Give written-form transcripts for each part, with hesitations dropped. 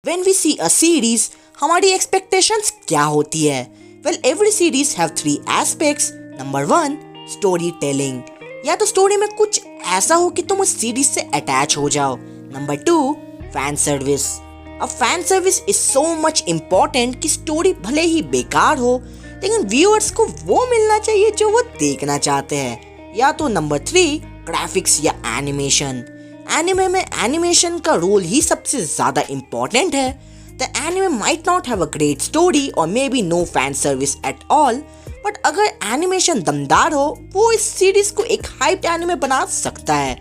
When we see a series, हमारी expectations क्या होती है? Well, every series have three aspects. Number 1, story telling. या तो स्टोरी में कुछ ऐसा हो कि तुम उस सीरीज से अटैच हो जाओ. Number 2, fan service. अब fan service is so much important कि स्टोरी भले ही बेकार हो, लेकिन व्यूअर्स को वो मिलना चाहिए जो वो देखना चाहते हैं. या तो Number 3, ग्राफिक्स या एनिमेशन. एनिमे में एनिमेशन का रोल ही सबसे ज्यादा इम्पोर्टेंट है. The anime might not have a great story और may be no fan service at all, but अगर एनिमेशन दमदार हो वो इस सीरीज को एक हाइप्ड एनिमे बना सकता है.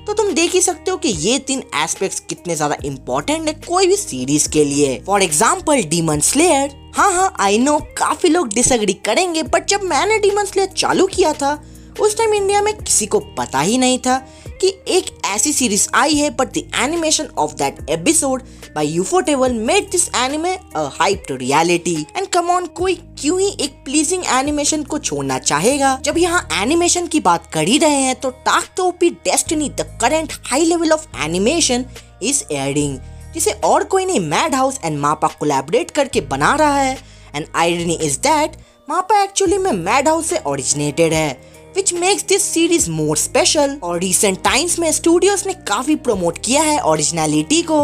तो तुम देख ही सकते हो कि ये 3 एस्पेक्ट्स कितने ज्यादा इम्पोर्टेंट है कोई भी सीरीज के लिए. For example demon slayer. हाँ, आई नो काफी लोग डिसएग्री करेंगे, बट जब मैंने डीमन स्लेयर चालू किया था उस टाइम इंडिया में किसी को पता ही नहीं था कि एक ऐसी सीरीज आई है, but the animation of that episode by Ufotable made this anime a hyped reality. And come on, कोई क्यों ही एक प्लीजिंग एनिमेशन को छोड़ना चाहेगा. जब यहाँ एनिमेशन की बात कर ही रहे हैं तो Takt Op Destiny the current high level of animation is airing, जिसे और कोई नहीं Madhouse and MAPPA collaborate करके बना रहा है. And irony is that MAPPA actually में मैड हाउस से ओरिजिनेटेड है, which makes this series more special. और recent times में studios ने काफी प्रमोट किया है ओरिजिनलिटी को.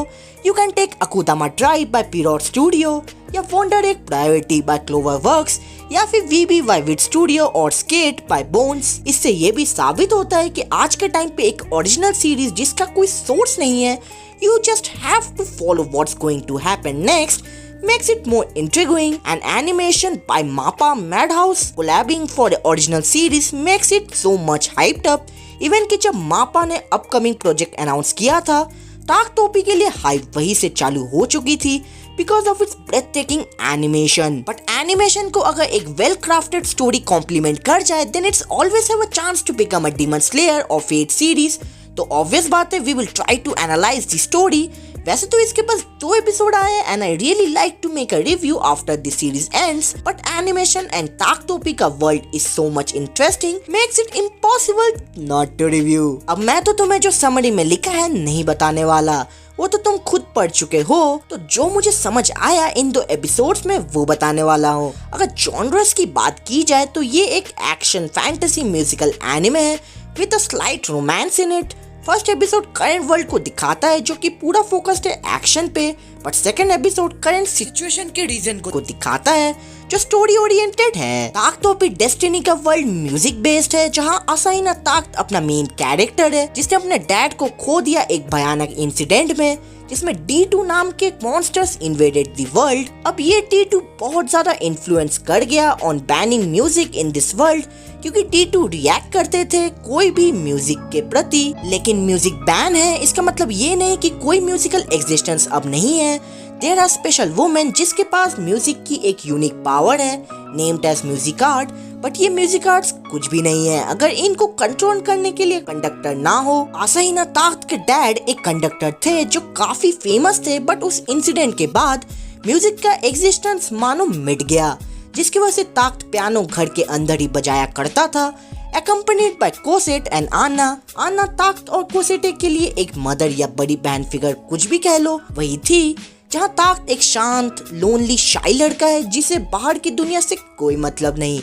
You can take Akudama Drive by Pierrot Studio या Wonder Egg Priority by Cloverworks या फिर VB Vivid Studio और Skate by Bones. इससे ये भी साबित होता है कि आज के टाइम पे एक ओरिजिनल सीरीज जिसका कोई सोर्स नहीं है, you just have to follow what's going to happen next makes it more intriguing. And animation by Mappa Madhouse collabing for the original series makes it so much hyped up. Even कि जब मापा ने upcoming project announce किया था, टाक टोपी के लिए hype वहीं से चालू हो चुकी थी because of its breathtaking animation. But animation को अगर एक well crafted story complement कर जाए, then it's always have a chance to become a Demon Slayer or Fate series. तो obvious बात है, we will try to analyze the story. वैसे तो इसके पास 2 एपिसोड आए हैं and I really like to make a review after the series ends, but animation and टाक टोपी का world is so much interesting makes it impossible not to review. अब मैं तो तुम्हें जो समरी में लिखा है नहीं बताने वाला, वो तो तुम खुद पढ़ चुके हो. तो जो मुझे समझ आया इन 2 एपिसोड्स में वो बताने वाला हूँ. अगर जॉनर्स की बात की जाए तो ये एक एक्शन फैंटेसी म्यूजिकल एनिमे है with a slight romance in it. First episode current world को दिखाता है जो कि पूरा फोकस्ड है एक्शन पे, but second episode current situation के रीजन को दिखाता है जो स्टोरी ओरिएंटेड है. टाक टोपी डेस्टिनी का वर्ल्ड म्यूजिक बेस्ड है, जहां असाइना टाक अपना मेन कैरेक्टर है जिसने अपने डैड को खो दिया एक भयानक इंसिडेंट में जिसमें D2 नाम के मॉन्स्टर्स इन्वेडेड द वर्ल्ड. अब ये D2 बहुत ज्यादा इन्फ्लुएंस कर गया on banning music in this world, क्योंकि D2 रिएक्ट करते थे कोई भी म्यूजिक के प्रति. लेकिन म्यूजिक बैन है इसका मतलब ये नहीं कि कोई म्यूजिकल एग्जिस्टेंस अब नहीं है. देयर आर स्पेशल वुमेन जिसके पास म्यूजिक की एक यूनिक पावर है named as music art, but ये म्यूजिक आर्ट्स कुछ भी नहीं है अगर इनको कंट्रोल करने के लिए कंडक्टर ना हो. आसाहिना ताकत के डैड एक कंडक्टर थे जो काफी फेमस थे, बट उस इंसिडेंट के बाद म्यूजिक का एग्जिस्टेंस मानो मिट गया, जिसकी वजह से ताकत पियानो घर के अंदर ही बजाया करता था accompanied by कोसेट एंड आना. आना ताकत और कोसेटे के लिए एक मदर या बड़ी बहन फिगर कुछ भी कह लो वही थी, जहाँ ताकत एक शांत लोनली शाई लड़का है जिसे बाहर की दुनिया से कोई मतलब नहीं.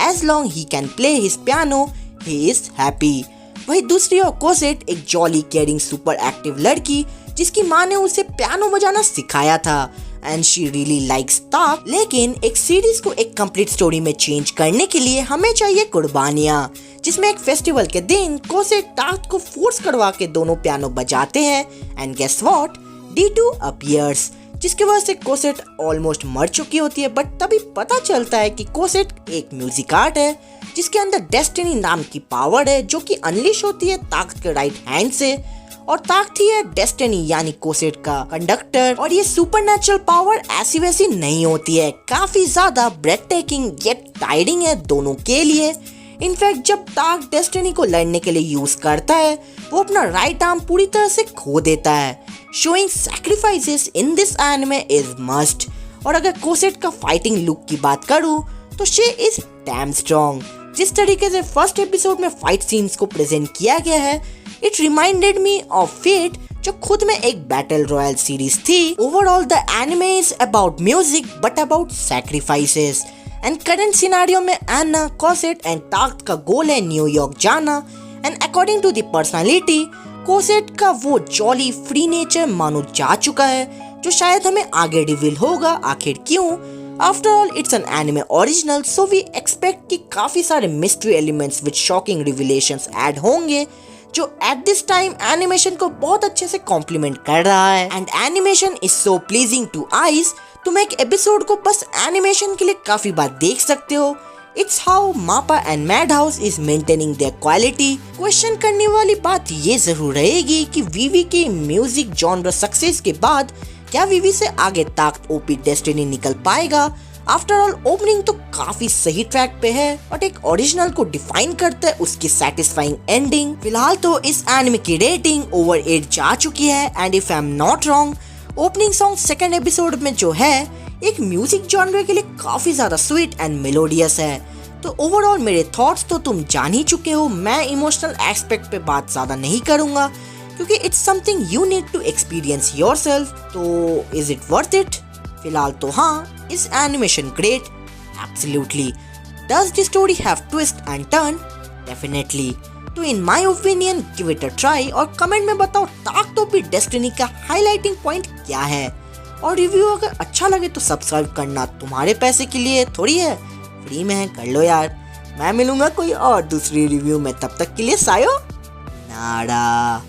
As long he can play his piano, he is happy. वही दूसरी ओर कोसेट एक जॉली केयरिंग सुपर एक्टिव लड़की जिसकी माँ ने उसे पियानो बजाना सिखाया था and she really likes ताक. लेकिन एक सीरीज को एक कंप्लीट स्टोरी में चेंज करने के लिए हमें चाहिए कुर्बानियाँ, जिसमें एक फेस्टिवल के दिन कोसेट ताक को फोर्स करवा के दोनों पियानो बजाते हैं and guess what? D2 appears, जिसकी वजह से कोसेट ऑलमोस्ट मर चुकी होती है. बट तभी पता चलता है कि कोसेट एक म्यूजिक आर्ट है जिसके अंदर डेस्टिनी नाम की पावर है जो कि अनलिश होती है ताकत के राइट हैंड से, और ताकत ही है डेस्टिनी यानी कोसेट का कंडक्टर. और ये सुपरनैचुरल पावर ऐसी वैसी नहीं होती है, काफी ज्यादा ब्रेथ टेकिंग येट टायरिंग है दोनों के लिए. इनफैक्ट जब ताक डेस्टिनी को लड़ने के लिए यूज करता है वो अपना राइट आर्म पूरी तरह से खो देता है. Showing sacrifices in this anime is must. और अगर कोसेट का फाइटिंग लुक की बात करूं तो शी इज डैम स्ट्रॉन्ग. जिस तरीके से फर्स्ट एपिसोड में फाइट सीन्स को प्रेजेंट किया गया है, it reminded me of Fate जो खुद में एक बैटल रॉयल सीरीज थी। Overall the anime is about music but about sacrifices and current scenario में एना, कोसेट एंड ताक्त का गोल है न्यूयॉर्क जाना and according to the personality Cosette का वो जॉली फ्री नेचर मानो जा चुका है जो शायद हमें आगे रिवील होगा। आखिर क्यों? After all it's an anime original so we expect कि काफी सारे mystery elements with shocking revelations add होंगे जो एट दिस टाइम एनिमेशन को बहुत अच्छे से कॉम्प्लीमेंट कर रहा है। And animation is so pleasing two eyes, तुम एक एपिसोड को बस एनिमेशन के लिए काफी बार देख सकते हो। It's how MAPPA and Madhouse is maintaining their quality। Question करने वाली बात ये जरूर रहेगी कि वीवी के म्यूजिक जॉनर सक्सेस के बाद क्या वीवी से आगे ताकत ओपी डेस्टिनी निकल पाएगा? आफ्टर ऑल ओपनिंग तो काफी सही ट्रैक पे है और एक ओरिजिनल को डिफाइन करता है उसकी सैटिस्फाइंग एंडिंग। फिलहाल तो इस एनिमे की रेटिंग ओवर 8 जा चुकी है and if I am not wrong opening song second episode में जो है एक म्यूजिक जॉनर के लिए काफी ज्यादा स्वीट एंड मेलोडियस है। तो ओवरऑल मेरे थॉट्स तो तुम जान ही चुके हो, मैं इमोशनल एस्पेक्ट पे बात ज्यादा नहीं करूंगा क्योंकि it's something you need to experience yourself. तो इज इट वर्थ इट? फिलहाल तो हाँ, is animation great? Absolutely. Does the story have twist and turn? Definitely. तो in my opinion give it a try और कमेंट में बताओ Takt OP Destiny का highlighting point क्या है। और रिव्यू अगर अच्छा लगे तो सब्सक्राइब करना तुम्हारे पैसे के लिए थोड़ी है, फ्री में है, कर लो यार। मैं मिलूंगा कोई और दूसरी रिव्यू में, तब तक के लिए सायो नारा।